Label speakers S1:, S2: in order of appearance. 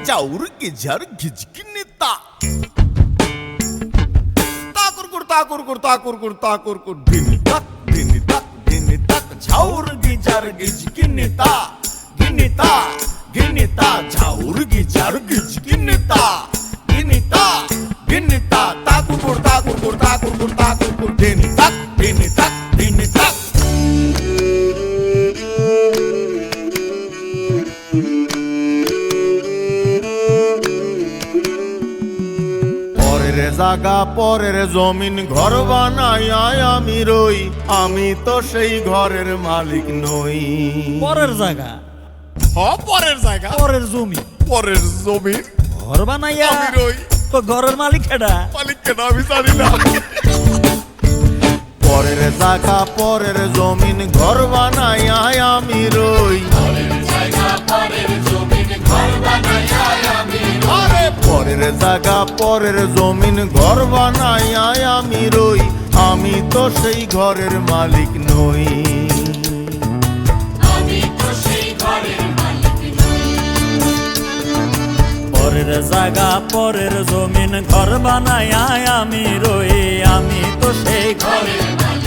S1: ঝাউর গিঝার ঘিঝকিনি তা তাকুর দিনি তাক ঝাউর গিঝার ঘিঝকিনি তা ঝাউর গিঝার ঘিঝকিনি তা তাকুর দিনি তাক পরের জায়গা পরের জমিন ঘর বানাই আমি রই, আমি তো সেই ঘরের মালিক নই।
S2: পরের জায়গা
S1: পরের জায়গা
S2: পরের জমি
S1: পরের জমিন
S2: ঘর বানাইয়া
S1: আমি রই,
S2: তো ঘরের মালিক কেডা?
S1: মালিক কেন আমি জানি না। পরের জায়গা পরের জমিন ঘর বানাই আমি রই, পরের জায়গা পরের জমিন ঘর বানাই আমি রই, আমি তো সেই ঘরের মালিক নই।
S2: পরের জায়গা পরের জমিন ঘর বানাই আমি রই, আমি তো সেই ঘরের মালিক।